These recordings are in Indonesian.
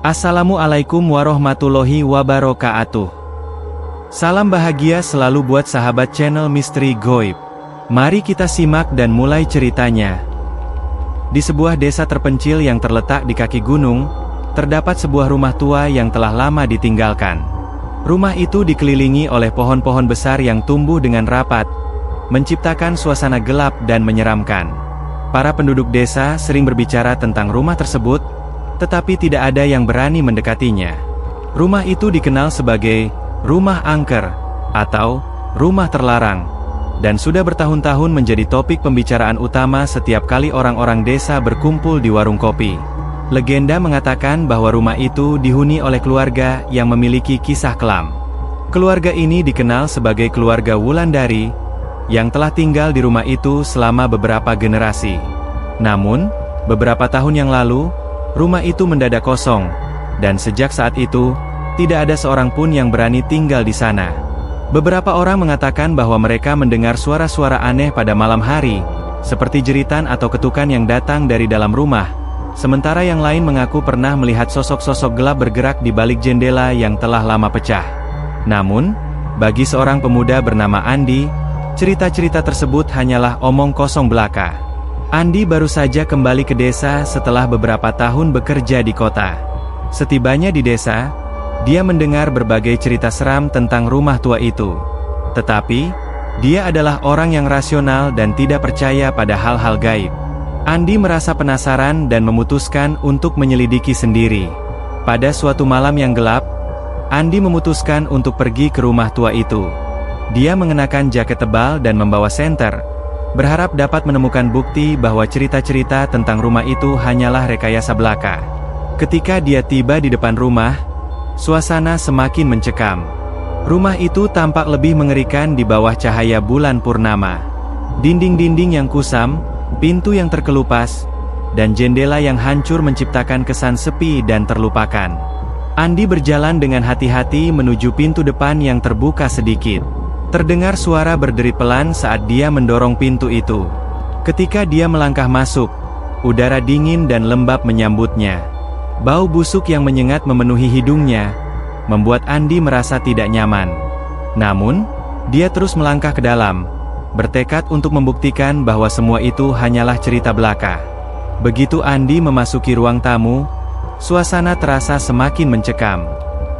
Assalamualaikum warahmatullahi wabarakatuh. Salam bahagia selalu buat sahabat channel Misteri Goib. Mari kita simak dan mulai ceritanya. Di sebuah desa terpencil yang terletak di kaki gunung, terdapat sebuah rumah tua yang telah lama ditinggalkan. Rumah itu dikelilingi oleh pohon-pohon besar yang tumbuh dengan rapat, menciptakan suasana gelap dan menyeramkan. Para penduduk desa sering berbicara tentang rumah tersebut, tetapi tidak ada yang berani mendekatinya. Rumah itu dikenal sebagai rumah angker atau rumah terlarang, dan sudah bertahun-tahun menjadi topik pembicaraan utama setiap kali orang-orang desa berkumpul di warung kopi. Legenda mengatakan bahwa rumah itu dihuni oleh keluarga yang memiliki kisah kelam. Keluarga ini dikenal sebagai keluarga Wulandari, yang telah tinggal di rumah itu selama beberapa generasi. Namun, beberapa tahun yang lalu, rumah itu mendadak kosong, dan sejak saat itu, tidak ada seorang pun yang berani tinggal di sana. Beberapa orang mengatakan bahwa mereka mendengar suara-suara aneh pada malam hari, seperti jeritan atau ketukan yang datang dari dalam rumah, sementara yang lain mengaku pernah melihat sosok-sosok gelap bergerak di balik jendela yang telah lama pecah. Namun, bagi seorang pemuda bernama Andi, cerita-cerita tersebut hanyalah omong kosong belaka. Andi baru saja kembali ke desa setelah beberapa tahun bekerja di kota. Setibanya di desa, dia mendengar berbagai cerita seram tentang rumah tua itu. Tetapi, dia adalah orang yang rasional dan tidak percaya pada hal-hal gaib. Andi merasa penasaran dan memutuskan untuk menyelidiki sendiri. Pada suatu malam yang gelap, Andi memutuskan untuk pergi ke rumah tua itu. Dia mengenakan jaket tebal dan membawa senter, berharap dapat menemukan bukti bahwa cerita-cerita tentang rumah itu hanyalah rekayasa belaka. Ketika dia tiba di depan rumah, suasana semakin mencekam. Rumah itu tampak lebih mengerikan di bawah cahaya bulan purnama. Dinding-dinding yang kusam, pintu yang terkelupas, dan jendela yang hancur menciptakan kesan sepi dan terlupakan. Andi berjalan dengan hati-hati menuju pintu depan yang terbuka sedikit. Terdengar suara berderit pelan saat dia mendorong pintu itu. Ketika dia melangkah masuk, udara dingin dan lembab menyambutnya. Bau busuk yang menyengat memenuhi hidungnya, membuat Andi merasa tidak nyaman. Namun, dia terus melangkah ke dalam, bertekad untuk membuktikan bahwa semua itu hanyalah cerita belaka. Begitu Andi memasuki ruang tamu, suasana terasa semakin mencekam.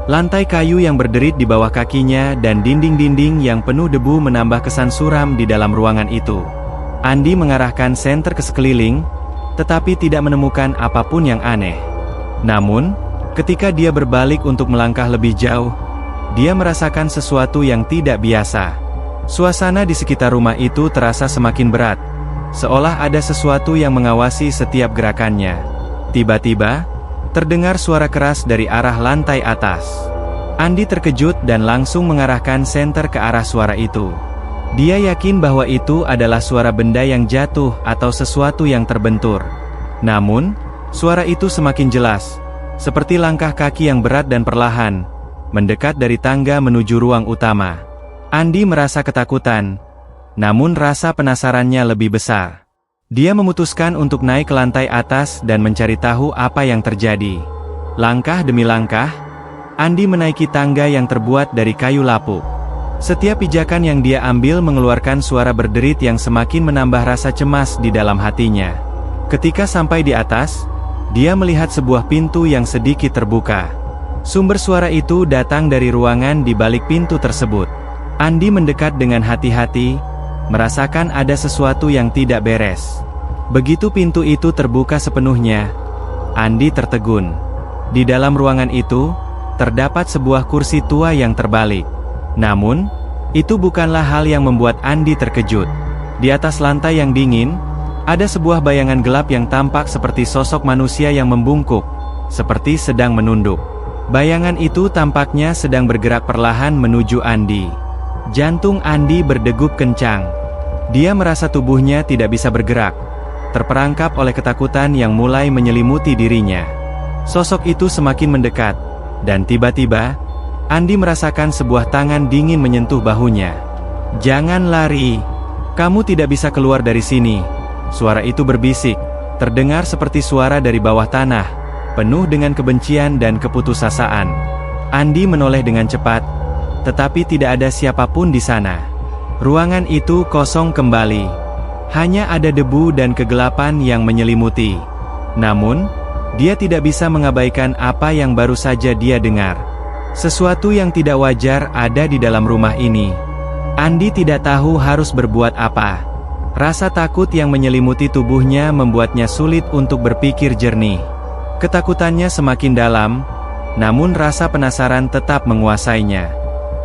Lantai kayu yang berderit di bawah kakinya dan dinding-dinding yang penuh debu menambah kesan suram di dalam ruangan itu. Andi mengarahkan senter ke sekeliling, tetapi tidak menemukan apapun yang aneh. Namun, ketika dia berbalik untuk melangkah lebih jauh, dia merasakan sesuatu yang tidak biasa. Suasana di sekitar rumah itu terasa semakin berat, seolah ada sesuatu yang mengawasi setiap gerakannya. Tiba-tiba, terdengar suara keras dari arah lantai atas. Andi terkejut dan langsung mengarahkan senter ke arah suara itu. Dia yakin bahwa itu adalah suara benda yang jatuh atau sesuatu yang terbentur. Namun, suara itu semakin jelas, seperti langkah kaki yang berat dan perlahan, mendekat dari tangga menuju ruang utama. Andi merasa ketakutan, namun rasa penasarannya lebih besar. Dia memutuskan untuk naik ke lantai atas dan mencari tahu apa yang terjadi. Langkah demi langkah, Andi menaiki tangga yang terbuat dari kayu lapuk. Setiap pijakan yang dia ambil mengeluarkan suara berderit yang semakin menambah rasa cemas di dalam hatinya. Ketika sampai di atas, dia melihat sebuah pintu yang sedikit terbuka. Sumber suara itu datang dari ruangan di balik pintu tersebut. Andi mendekat dengan hati-hati, merasakan ada sesuatu yang tidak beres. Begitu pintu itu terbuka sepenuhnya, Andi tertegun. Di dalam ruangan itu, terdapat sebuah kursi tua yang terbalik. Namun, itu bukanlah hal yang membuat Andi terkejut. Di atas lantai yang dingin, ada sebuah bayangan gelap yang tampak seperti sosok manusia yang membungkuk, seperti sedang menunduk. Bayangan itu tampaknya sedang bergerak perlahan menuju Andi. Jantung Andi berdegup kencang. Dia merasa tubuhnya tidak bisa bergerak, terperangkap oleh ketakutan yang mulai menyelimuti dirinya. Sosok itu semakin mendekat, dan tiba-tiba, Andi merasakan sebuah tangan dingin menyentuh bahunya. "Jangan lari, kamu tidak bisa keluar dari sini." Suara itu berbisik, terdengar seperti suara dari bawah tanah, penuh dengan kebencian dan keputusasaan. Andi menoleh dengan cepat, tetapi tidak ada siapapun di sana. Ruangan itu kosong kembali. Hanya ada debu dan kegelapan yang menyelimuti. Namun, dia tidak bisa mengabaikan apa yang baru saja dia dengar. Sesuatu yang tidak wajar ada di dalam rumah ini. Andi tidak tahu harus berbuat apa. Rasa takut yang menyelimuti tubuhnya membuatnya sulit untuk berpikir jernih. Ketakutannya semakin dalam, namun rasa penasaran tetap menguasainya.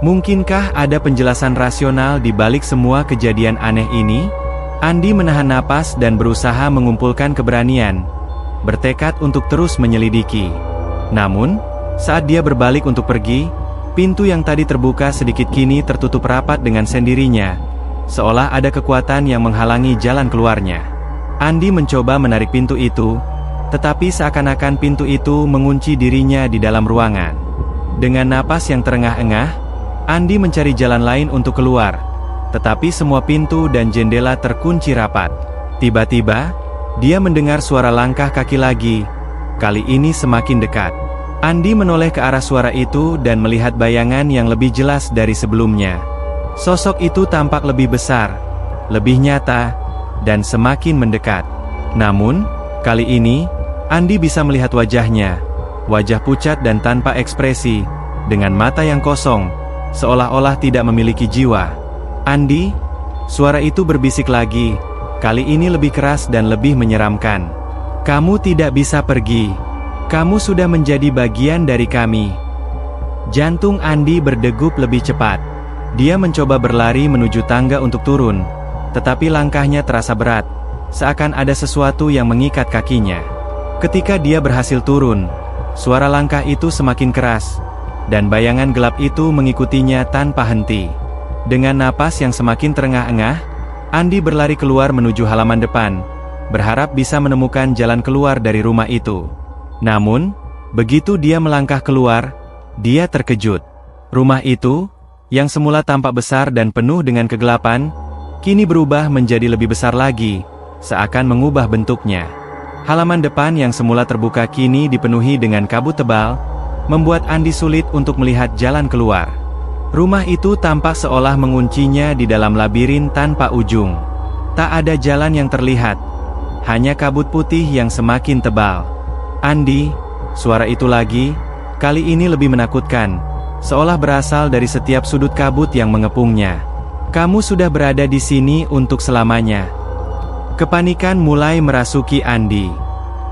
Mungkinkah ada penjelasan rasional di balik semua kejadian aneh ini? Andi menahan napas dan berusaha mengumpulkan keberanian, bertekad untuk terus menyelidiki. Namun, saat dia berbalik untuk pergi, pintu yang tadi terbuka sedikit kini tertutup rapat dengan sendirinya, seolah ada kekuatan yang menghalangi jalan keluarnya. Andi mencoba menarik pintu itu, tetapi seakan-akan pintu itu mengunci dirinya di dalam ruangan. Dengan napas yang terengah-engah, Andi mencari jalan lain untuk keluar, tetapi semua pintu dan jendela terkunci rapat. Tiba-tiba, dia mendengar suara langkah kaki lagi, kali ini semakin dekat. Andi menoleh ke arah suara itu dan melihat bayangan yang lebih jelas dari sebelumnya. Sosok itu tampak lebih besar, lebih nyata, dan semakin mendekat. Namun, kali ini, Andi bisa melihat wajahnya, wajah pucat dan tanpa ekspresi, dengan mata yang kosong, seolah-olah tidak memiliki jiwa. Andi, suara itu berbisik lagi, kali ini lebih keras dan lebih menyeramkan. Kamu tidak bisa pergi. Kamu sudah menjadi bagian dari kami. Jantung Andi berdegup lebih cepat. Dia mencoba berlari menuju tangga untuk turun, tetapi langkahnya terasa berat, seakan ada sesuatu yang mengikat kakinya. Ketika dia berhasil turun, suara langkah itu semakin keras, dan bayangan gelap itu mengikutinya tanpa henti. Dengan napas yang semakin terengah-engah, Andi berlari keluar menuju halaman depan, berharap bisa menemukan jalan keluar dari rumah itu. Namun, begitu dia melangkah keluar, dia terkejut. Rumah itu, yang semula tampak besar dan penuh dengan kegelapan, kini berubah menjadi lebih besar lagi, seakan mengubah bentuknya. Halaman depan yang semula terbuka kini dipenuhi dengan kabut tebal, membuat Andi sulit untuk melihat jalan keluar. Rumah itu tampak seolah menguncinya di dalam labirin tanpa ujung. Tak ada jalan yang terlihat, hanya kabut putih yang semakin tebal. Andi, suara itu lagi, kali ini lebih menakutkan, seolah berasal dari setiap sudut kabut yang mengepungnya. Kamu sudah berada di sini untuk selamanya. Kepanikan mulai merasuki Andi.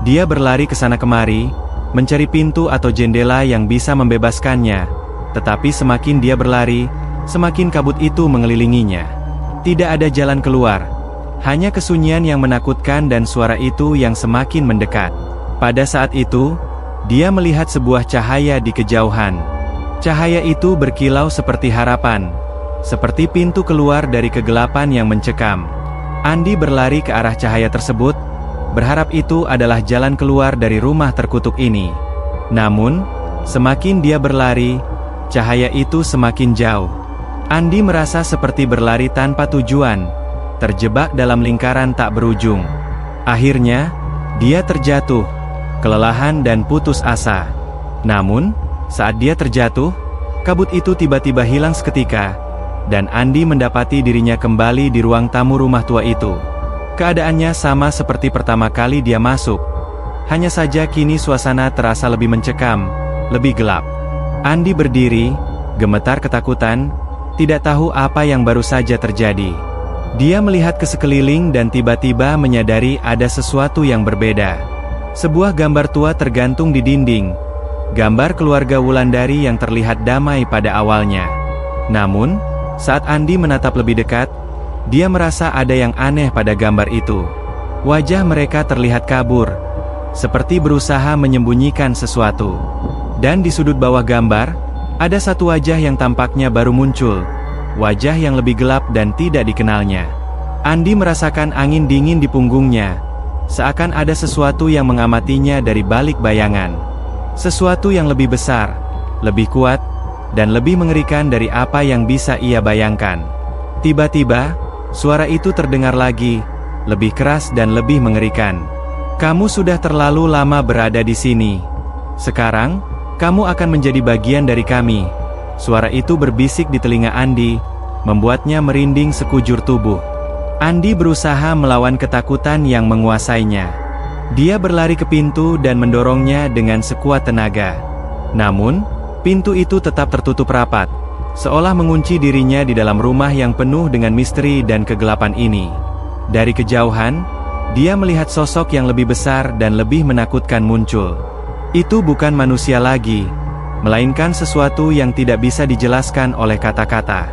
Dia berlari ke sana kemari, mencari pintu atau jendela yang bisa membebaskannya. Tetapi semakin dia berlari, semakin kabut itu mengelilinginya. Tidak ada jalan keluar. Hanya kesunyian yang menakutkan dan suara itu yang semakin mendekat. Pada saat itu, dia melihat sebuah cahaya di kejauhan. Cahaya itu berkilau seperti harapan, seperti pintu keluar dari kegelapan yang mencekam. Andi berlari ke arah cahaya tersebut, berharap itu adalah jalan keluar dari rumah terkutuk ini. Namun, semakin dia berlari, cahaya itu semakin jauh. Andi merasa seperti berlari tanpa tujuan, terjebak dalam lingkaran tak berujung. Akhirnya, dia terjatuh, kelelahan dan putus asa. Namun, saat dia terjatuh, kabut itu tiba-tiba hilang seketika, dan Andi mendapati dirinya kembali di ruang tamu rumah tua itu. Keadaannya sama seperti pertama kali dia masuk. Hanya saja kini suasana terasa lebih mencekam, lebih gelap. Andi berdiri, gemetar ketakutan, tidak tahu apa yang baru saja terjadi. Dia melihat ke sekeliling dan tiba-tiba menyadari ada sesuatu yang berbeda. Sebuah gambar tua tergantung di dinding. Gambar keluarga Wulandari yang terlihat damai pada awalnya. Namun, saat Andi menatap lebih dekat, dia merasa ada yang aneh pada gambar itu. Wajah mereka terlihat kabur, seperti berusaha menyembunyikan sesuatu. Dan di sudut bawah gambar, ada satu wajah yang tampaknya baru muncul. Wajah yang lebih gelap dan tidak dikenalnya. Andi merasakan angin dingin di punggungnya, seakan ada sesuatu yang mengamatinya dari balik bayangan. Sesuatu yang lebih besar, lebih kuat, dan lebih mengerikan dari apa yang bisa ia bayangkan. Tiba-tiba, suara itu terdengar lagi, lebih keras dan lebih mengerikan. Kamu sudah terlalu lama berada di sini. Sekarang, kamu akan menjadi bagian dari kami. Suara itu berbisik di telinga Andi, membuatnya merinding sekujur tubuh. Andi berusaha melawan ketakutan yang menguasainya. Dia berlari ke pintu dan mendorongnya dengan sekuat tenaga. Namun, pintu itu tetap tertutup rapat, seolah mengunci dirinya di dalam rumah yang penuh dengan misteri dan kegelapan ini. Dari kejauhan, dia melihat sosok yang lebih besar dan lebih menakutkan muncul. Itu bukan manusia lagi, melainkan sesuatu yang tidak bisa dijelaskan oleh kata-kata.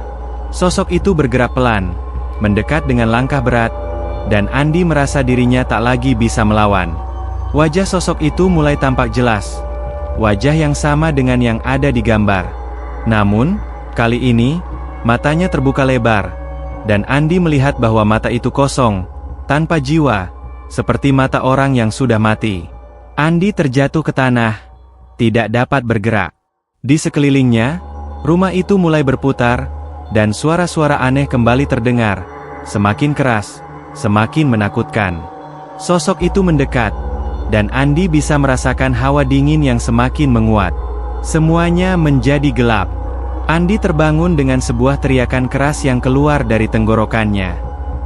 Sosok itu bergerak pelan, mendekat dengan langkah berat, dan Andi merasa dirinya tak lagi bisa melawan. Wajah sosok itu mulai tampak jelas. Wajah yang sama dengan yang ada di gambar. Namun, kali ini, matanya terbuka lebar, dan Andi melihat bahwa mata itu kosong, tanpa jiwa, seperti mata orang yang sudah mati. Andi terjatuh ke tanah, tidak dapat bergerak. Di sekelilingnya, rumah itu mulai berputar, dan suara-suara aneh kembali terdengar, semakin keras, semakin menakutkan. Sosok itu mendekat, dan Andi bisa merasakan hawa dingin yang semakin menguat. Semuanya menjadi gelap. Andi terbangun dengan sebuah teriakan keras yang keluar dari tenggorokannya.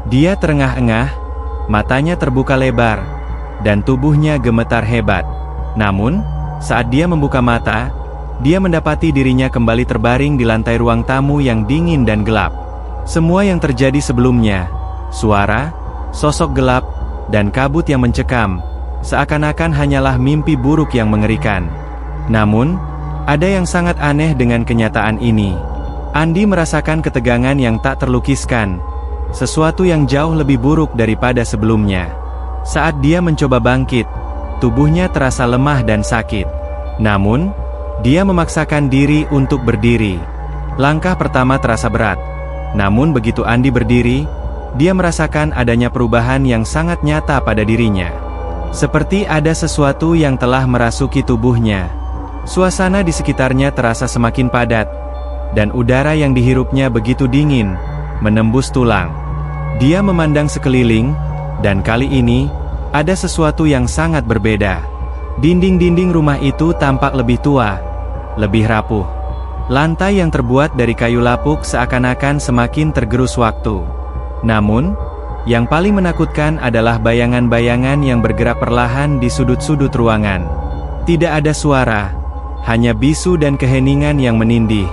Dia terengah-engah, matanya terbuka lebar, dan tubuhnya gemetar hebat. Namun, saat dia membuka mata, dia mendapati dirinya kembali terbaring di lantai ruang tamu yang dingin dan gelap. Semua yang terjadi sebelumnya, suara, sosok gelap, dan kabut yang mencekam, seakan-akan hanyalah mimpi buruk yang mengerikan. Namun, ada yang sangat aneh dengan kenyataan ini. Andi merasakan ketegangan yang tak terlukiskan, sesuatu yang jauh lebih buruk daripada sebelumnya. Saat dia mencoba bangkit, tubuhnya terasa lemah dan sakit. Namun, dia memaksakan diri untuk berdiri. Langkah pertama terasa berat. Namun begitu Andi berdiri, dia merasakan adanya perubahan yang sangat nyata pada dirinya. Seperti ada sesuatu yang telah merasuki tubuhnya. Suasana di sekitarnya terasa semakin padat, dan udara yang dihirupnya begitu dingin, menembus tulang. Dia memandang sekeliling, dan kali ini, ada sesuatu yang sangat berbeda. Dinding-dinding rumah itu tampak lebih tua, lebih rapuh. Lantai yang terbuat dari kayu lapuk seakan-akan semakin tergerus waktu. Namun, yang paling menakutkan adalah bayangan-bayangan yang bergerak perlahan di sudut-sudut ruangan. Tidak ada suara, hanya bisu dan keheningan yang menindih.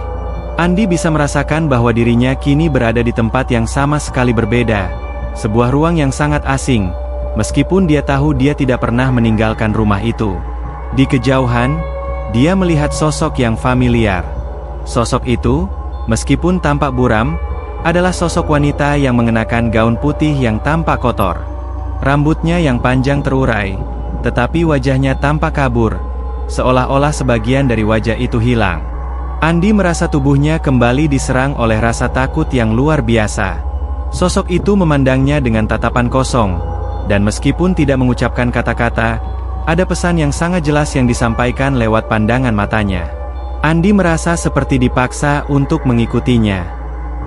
Andi bisa merasakan bahwa dirinya kini berada di tempat yang sama sekali berbeda. Sebuah ruang yang sangat asing, meskipun dia tahu dia tidak pernah meninggalkan rumah itu. Di kejauhan, dia melihat sosok yang familiar. Sosok itu, meskipun tampak buram, adalah sosok wanita yang mengenakan gaun putih yang tampak kotor. Rambutnya yang panjang terurai, tetapi wajahnya tampak kabur, seolah-olah sebagian dari wajah itu hilang. Andi merasa tubuhnya kembali diserang oleh rasa takut yang luar biasa. Sosok itu memandangnya dengan tatapan kosong, dan meskipun tidak mengucapkan kata-kata, ada pesan yang sangat jelas yang disampaikan lewat pandangan matanya. Andi merasa seperti dipaksa untuk mengikutinya.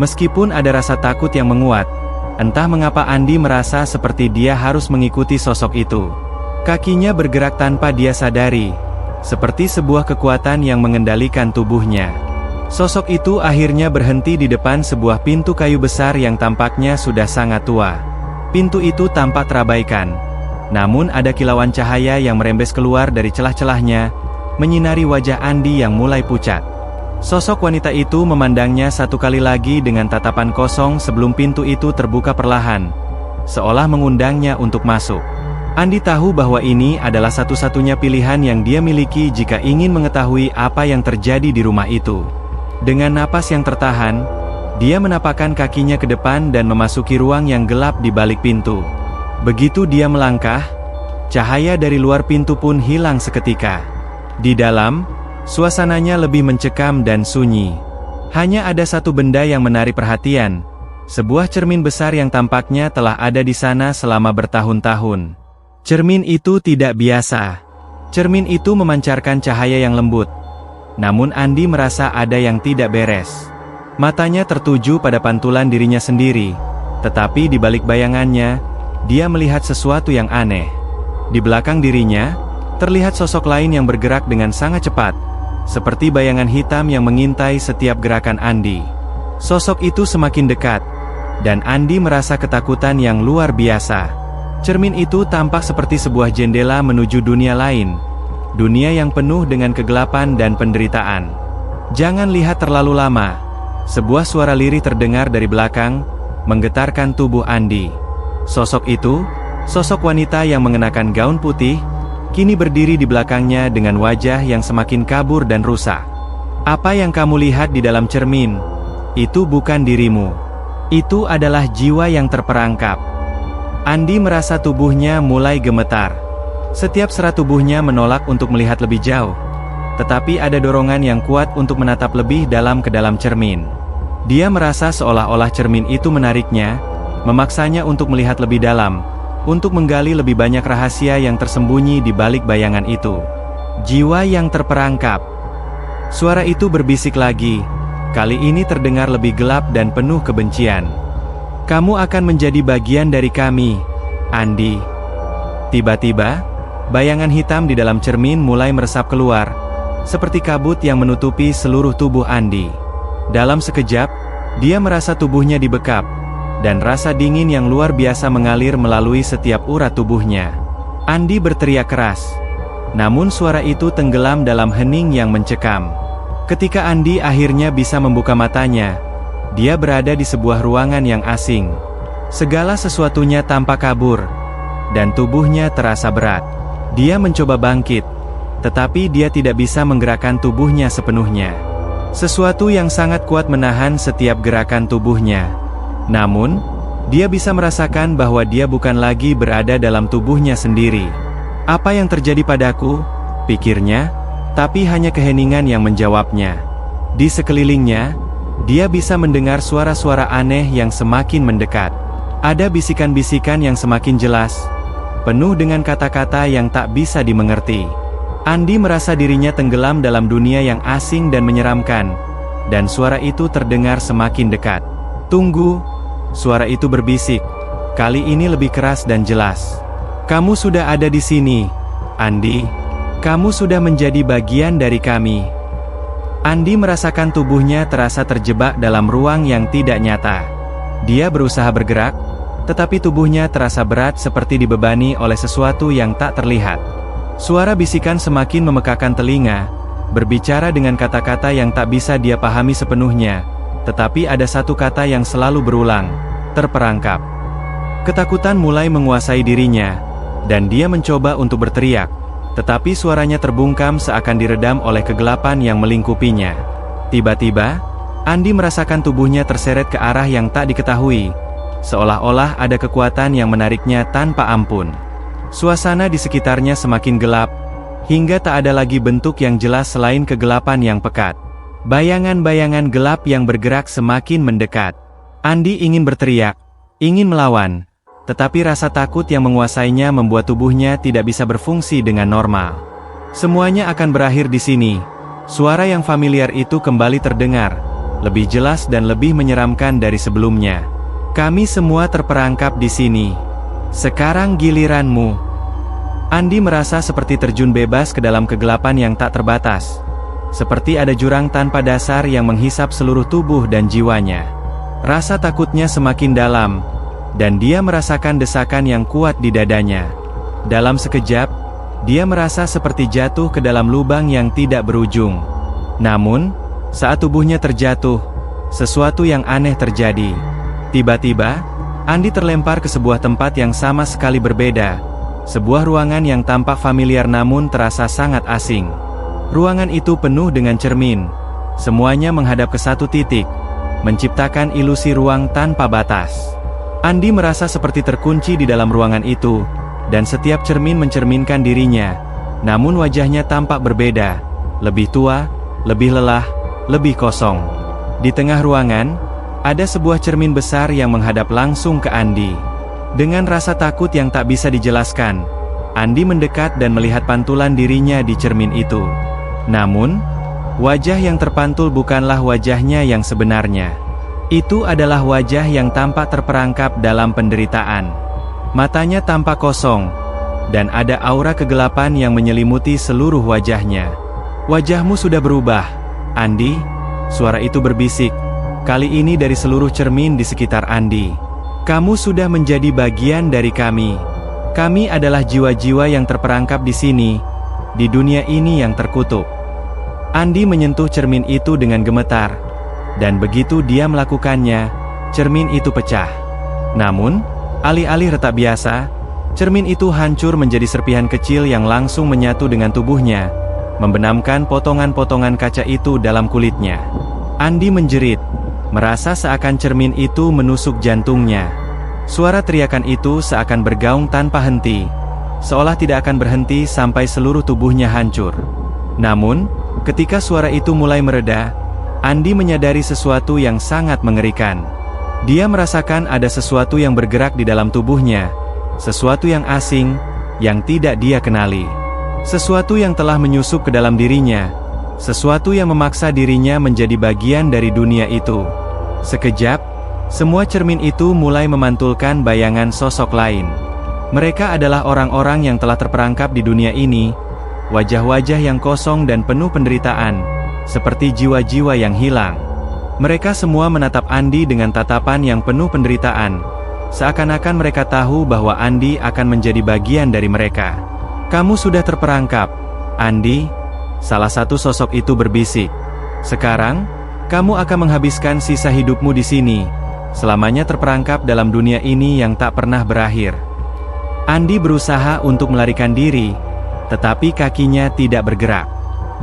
Meskipun ada rasa takut yang menguat, entah mengapa Andi merasa seperti dia harus mengikuti sosok itu. Kakinya bergerak tanpa dia sadari, seperti sebuah kekuatan yang mengendalikan tubuhnya. Sosok itu akhirnya berhenti di depan sebuah pintu kayu besar yang tampaknya sudah sangat tua. Pintu itu tampak terabaikan, namun ada kilauan cahaya yang merembes keluar dari celah-celahnya, menyinari wajah Andi yang mulai pucat. Sosok wanita itu memandangnya satu kali lagi dengan tatapan kosong sebelum pintu itu terbuka perlahan, seolah mengundangnya untuk masuk. Andi tahu bahwa ini adalah satu-satunya pilihan yang dia miliki jika ingin mengetahui apa yang terjadi di rumah itu. Dengan napas yang tertahan, dia menapakkan kakinya ke depan dan memasuki ruang yang gelap di balik pintu. Begitu dia melangkah, cahaya dari luar pintu pun hilang seketika. Di dalam, suasananya lebih mencekam dan sunyi. Hanya ada satu benda yang menarik perhatian, sebuah cermin besar yang tampaknya telah ada di sana selama bertahun-tahun. Cermin itu tidak biasa. Cermin itu memancarkan cahaya yang lembut. Namun Andi merasa ada yang tidak beres. Matanya tertuju pada pantulan dirinya sendiri, tetapi di balik bayangannya, dia melihat sesuatu yang aneh. Di belakang dirinya, terlihat sosok lain yang bergerak dengan sangat cepat, seperti bayangan hitam yang mengintai setiap gerakan Andi. Sosok itu semakin dekat, dan Andi merasa ketakutan yang luar biasa. Cermin itu tampak seperti sebuah jendela menuju dunia lain, dunia yang penuh dengan kegelapan dan penderitaan. "Jangan lihat terlalu lama." Sebuah suara lirih terdengar dari belakang, menggetarkan tubuh Andi. Sosok itu, sosok wanita yang mengenakan gaun putih, kini berdiri di belakangnya dengan wajah yang semakin kabur dan rusak. "Apa yang kamu lihat di dalam cermin? Itu bukan dirimu. Itu adalah jiwa yang terperangkap." Andi merasa tubuhnya mulai gemetar. Setiap serat tubuhnya menolak untuk melihat lebih jauh. Tetapi ada dorongan yang kuat untuk menatap lebih dalam ke dalam cermin. Dia merasa seolah-olah cermin itu menariknya, memaksanya untuk melihat lebih dalam, untuk menggali lebih banyak rahasia yang tersembunyi di balik bayangan itu. "Jiwa yang terperangkap." Suara itu berbisik lagi, kali ini terdengar lebih gelap dan penuh kebencian. "Kamu akan menjadi bagian dari kami, Andi." Tiba-tiba, bayangan hitam di dalam cermin mulai meresap keluar, seperti kabut yang menutupi seluruh tubuh Andi. Dalam sekejap, dia merasa tubuhnya dibekap, dan rasa dingin yang luar biasa mengalir melalui setiap urat tubuhnya. Andi berteriak keras, namun suara itu tenggelam dalam hening yang mencekam. Ketika Andi akhirnya bisa membuka matanya, dia berada di sebuah ruangan yang asing. Segala sesuatunya tampak kabur, dan tubuhnya terasa berat. Dia mencoba bangkit, tetapi dia tidak bisa menggerakkan tubuhnya sepenuhnya. Sesuatu yang sangat kuat menahan setiap gerakan tubuhnya. Namun, dia bisa merasakan bahwa dia bukan lagi berada dalam tubuhnya sendiri. "Apa yang terjadi padaku?" pikirnya, tapi hanya keheningan yang menjawabnya. Di sekelilingnya, dia bisa mendengar suara-suara aneh yang semakin mendekat. Ada bisikan-bisikan yang semakin jelas, penuh dengan kata-kata yang tak bisa dimengerti. Andi merasa dirinya tenggelam dalam dunia yang asing dan menyeramkan, dan suara itu terdengar semakin dekat. "Tunggu!" Suara itu berbisik, kali ini lebih keras dan jelas. "Kamu sudah ada di sini, Andi. Kamu sudah menjadi bagian dari kami." Andi merasakan tubuhnya terasa terjebak dalam ruang yang tidak nyata. Dia berusaha bergerak, tetapi tubuhnya terasa berat seperti dibebani oleh sesuatu yang tak terlihat. Suara bisikan semakin memekakan telinga, berbicara dengan kata-kata yang tak bisa dia pahami sepenuhnya, tetapi ada satu kata yang selalu berulang, "terperangkap." Ketakutan mulai menguasai dirinya, dan dia mencoba untuk berteriak, tetapi suaranya terbungkam seakan diredam oleh kegelapan yang melingkupinya. Tiba-tiba, Andi merasakan tubuhnya terseret ke arah yang tak diketahui, seolah-olah ada kekuatan yang menariknya tanpa ampun. Suasana di sekitarnya semakin gelap, hingga tak ada lagi bentuk yang jelas selain kegelapan yang pekat. Bayangan-bayangan gelap yang bergerak semakin mendekat. Andi ingin berteriak, ingin melawan, tetapi rasa takut yang menguasainya membuat tubuhnya tidak bisa berfungsi dengan normal. "Semuanya akan berakhir di sini." Suara yang familiar itu kembali terdengar, lebih jelas dan lebih menyeramkan dari sebelumnya. "Kami semua terperangkap di sini. Sekarang giliranmu." Andi merasa seperti terjun bebas ke dalam kegelapan yang tak terbatas. Seperti ada jurang tanpa dasar yang menghisap seluruh tubuh dan jiwanya. Rasa takutnya semakin dalam, dan dia merasakan desakan yang kuat di dadanya. Dalam sekejap, dia merasa seperti jatuh ke dalam lubang yang tidak berujung. Namun, saat tubuhnya terjatuh, sesuatu yang aneh terjadi. Tiba-tiba, Andi terlempar ke sebuah tempat yang sama sekali berbeda. Sebuah ruangan yang tampak familiar namun terasa sangat asing. Ruangan itu penuh dengan cermin. Semuanya menghadap ke satu titik, menciptakan ilusi ruang tanpa batas. Andi merasa seperti terkunci di dalam ruangan itu, dan setiap cermin mencerminkan dirinya. Namun wajahnya tampak berbeda, lebih tua, lebih lelah, lebih kosong. Di tengah ruangan, ada sebuah cermin besar yang menghadap langsung ke Andi. Dengan rasa takut yang tak bisa dijelaskan, Andi mendekat dan melihat pantulan dirinya di cermin itu. Namun, wajah yang terpantul bukanlah wajahnya yang sebenarnya. Itu adalah wajah yang tampak terperangkap dalam penderitaan. Matanya tampak kosong, dan ada aura kegelapan yang menyelimuti seluruh wajahnya. "Wajahmu sudah berubah, Andi," suara itu berbisik, kali ini dari seluruh cermin di sekitar Andi. "Kamu sudah menjadi bagian dari kami. Kami adalah jiwa-jiwa yang terperangkap di sini, di dunia ini yang terkutuk." Andi menyentuh cermin itu dengan gemetar, dan begitu dia melakukannya, cermin itu pecah. Namun, alih-alih retak biasa, cermin itu hancur menjadi serpihan kecil yang langsung menyatu dengan tubuhnya, membenamkan potongan-potongan kaca itu dalam kulitnya. Andi menjerit, merasa seakan cermin itu menusuk jantungnya. Suara teriakan itu seakan bergaung tanpa henti, seolah tidak akan berhenti sampai seluruh tubuhnya hancur. Namun, ketika suara itu mulai mereda, Andi menyadari sesuatu yang sangat mengerikan. Dia merasakan ada sesuatu yang bergerak di dalam tubuhnya, sesuatu yang asing, yang tidak dia kenali. Sesuatu yang telah menyusup ke dalam dirinya, sesuatu yang memaksa dirinya menjadi bagian dari dunia itu. Sekejap, semua cermin itu mulai memantulkan bayangan sosok lain. Mereka adalah orang-orang yang telah terperangkap di dunia ini, wajah-wajah yang kosong dan penuh penderitaan, seperti jiwa-jiwa yang hilang. Mereka semua menatap Andi dengan tatapan yang penuh penderitaan, seakan-akan mereka tahu bahwa Andi akan menjadi bagian dari mereka. "Kamu sudah terperangkap, Andi," salah satu sosok itu berbisik. "Sekarang, kamu akan menghabiskan sisa hidupmu di sini, selamanya terperangkap dalam dunia ini yang tak pernah berakhir." Andi berusaha untuk melarikan diri, tetapi kakinya tidak bergerak.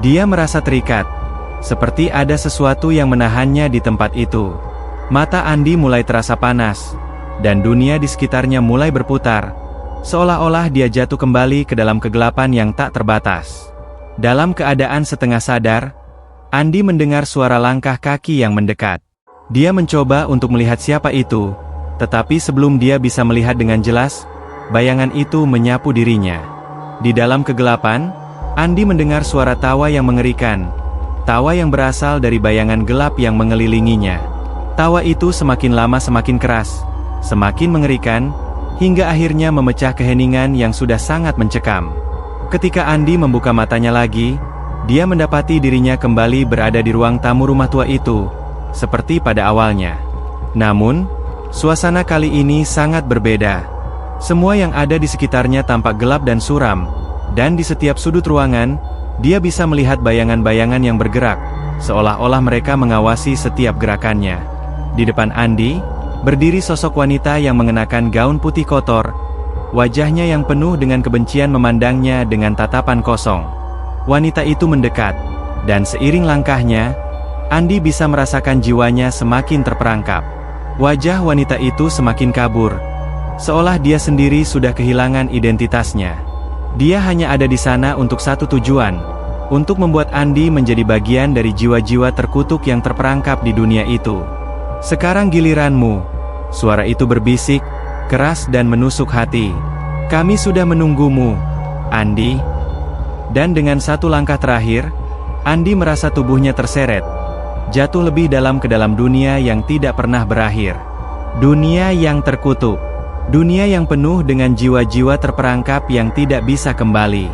Dia merasa terikat, seperti ada sesuatu yang menahannya di tempat itu. Mata Andi mulai terasa panas, dan dunia di sekitarnya mulai berputar, seolah-olah dia jatuh kembali ke dalam kegelapan yang tak terbatas. Dalam keadaan setengah sadar, Andi mendengar suara langkah kaki yang mendekat. Dia mencoba untuk melihat siapa itu, tetapi sebelum dia bisa melihat dengan jelas, bayangan itu menyapu dirinya. Di dalam kegelapan, Andi mendengar suara tawa yang mengerikan, tawa yang berasal dari bayangan gelap yang mengelilinginya. Tawa itu semakin lama semakin keras, semakin mengerikan, hingga akhirnya memecah keheningan yang sudah sangat mencekam. Ketika Andi membuka matanya lagi, dia mendapati dirinya kembali berada di ruang tamu rumah tua itu, seperti pada awalnya. Namun, suasana kali ini sangat berbeda. Semua yang ada di sekitarnya tampak gelap dan suram, dan di setiap sudut ruangan, dia bisa melihat bayangan-bayangan yang bergerak, seolah-olah mereka mengawasi setiap gerakannya. Di depan Andi, berdiri sosok wanita yang mengenakan gaun putih kotor. Wajahnya yang penuh dengan kebencian memandangnya dengan tatapan kosong. Wanita itu mendekat, dan seiring langkahnya, Andi bisa merasakan jiwanya semakin terperangkap. Wajah wanita itu semakin kabur, seolah dia sendiri sudah kehilangan identitasnya. Dia hanya ada di sana untuk satu tujuan, untuk membuat Andi menjadi bagian dari jiwa-jiwa terkutuk yang terperangkap di dunia itu. "Sekarang giliranmu," suara itu berbisik, keras dan menusuk hati. "Kami sudah menunggumu, Andi." Dan dengan satu langkah terakhir, Andi merasa tubuhnya terseret, jatuh lebih dalam ke dalam dunia yang tidak pernah berakhir. Dunia yang terkutuk. Dunia yang penuh dengan jiwa-jiwa terperangkap yang tidak bisa kembali.